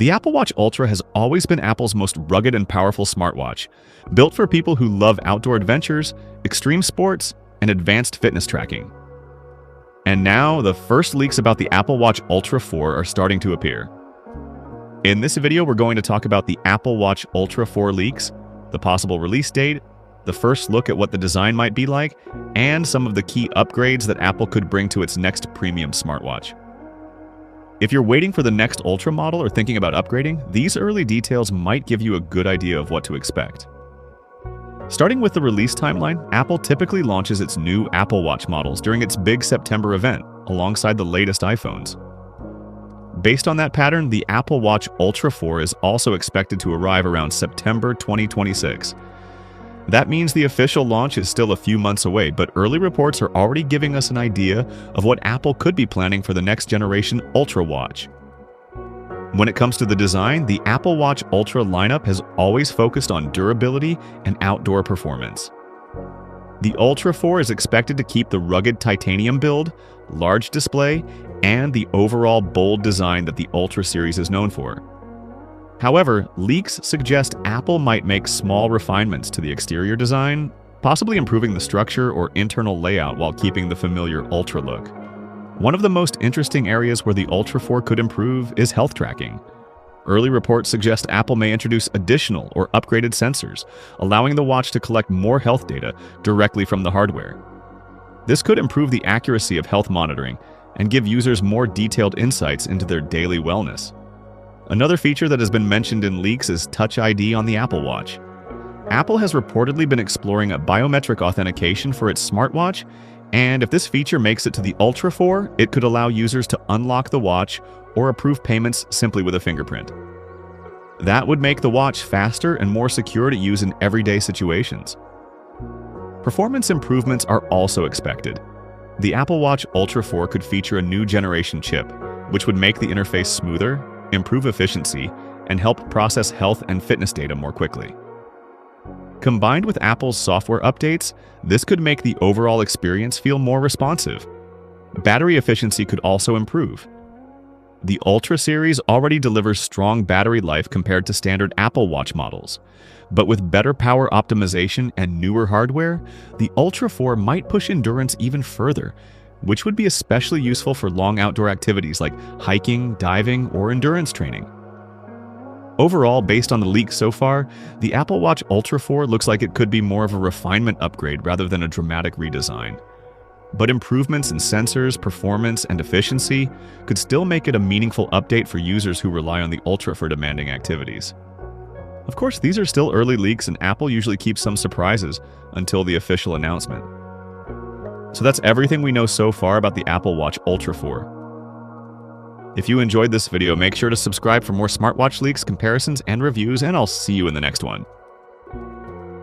The Apple Watch Ultra has always been Apple's most rugged and powerful smartwatch, built for people who love outdoor adventures, extreme sports, and advanced fitness tracking. And now, the first leaks about the Apple Watch Ultra 4 are starting to appear. In this video, we're going to talk about the Apple Watch Ultra 4 leaks, the possible release date, the first look at what the design might be like, and some of the key upgrades that Apple could bring to its next premium smartwatch. If you're waiting for the next Ultra model or thinking about upgrading, these early details might give you a good idea of what to expect. Starting with the release timeline, Apple typically launches its new Apple Watch models during its big September event, alongside the latest iPhones. Based on that pattern, the Apple Watch Ultra 4 is also expected to arrive around September 2026. That means the official launch is still a few months away, but early reports are already giving us an idea of what Apple could be planning for the next generation Ultra Watch. When it comes to the design, the Apple Watch Ultra lineup has always focused on durability and outdoor performance. The Ultra 4 is expected to keep the rugged titanium build, large display, and the overall bold design that the Ultra series is known for. However, leaks suggest Apple might make small refinements to the exterior design, possibly improving the structure or internal layout while keeping the familiar Ultra look. One of the most interesting areas where the Ultra 4 could improve is health tracking. Early reports suggest Apple may introduce additional or upgraded sensors, allowing the watch to collect more health data directly from the hardware. This could improve the accuracy of health monitoring and give users more detailed insights into their daily wellness. Another feature that has been mentioned in leaks is Touch ID on the Apple Watch. Apple has reportedly been exploring a biometric authentication for its smartwatch, and if this feature makes it to the Ultra 4, it could allow users to unlock the watch or approve payments simply with a fingerprint. That would make the watch faster and more secure to use in everyday situations. Performance improvements are also expected. The Apple Watch Ultra 4 could feature a new generation chip, which would make the interface smoother, improve efficiency, and help process health and fitness data more quickly. Combined with Apple's software updates, this could make the overall experience feel more responsive. Battery efficiency could also improve. The Ultra series already delivers strong battery life compared to standard Apple Watch models, but with better power optimization and newer hardware, the Ultra 4 might push endurance even further, which would be especially useful for long outdoor activities like hiking, diving, or endurance training. Overall, based on the leaks so far, the Apple Watch Ultra 4 looks like it could be more of a refinement upgrade rather than a dramatic redesign. But improvements in sensors, performance, and efficiency could still make it a meaningful update for users who rely on the Ultra for demanding activities. Of course, these are still early leaks, and Apple usually keeps some surprises until the official announcement. So that's everything we know so far about the Apple Watch Ultra 4. If you enjoyed this video, make sure to subscribe for more smartwatch leaks, comparisons, and reviews, and I'll see you in the next one.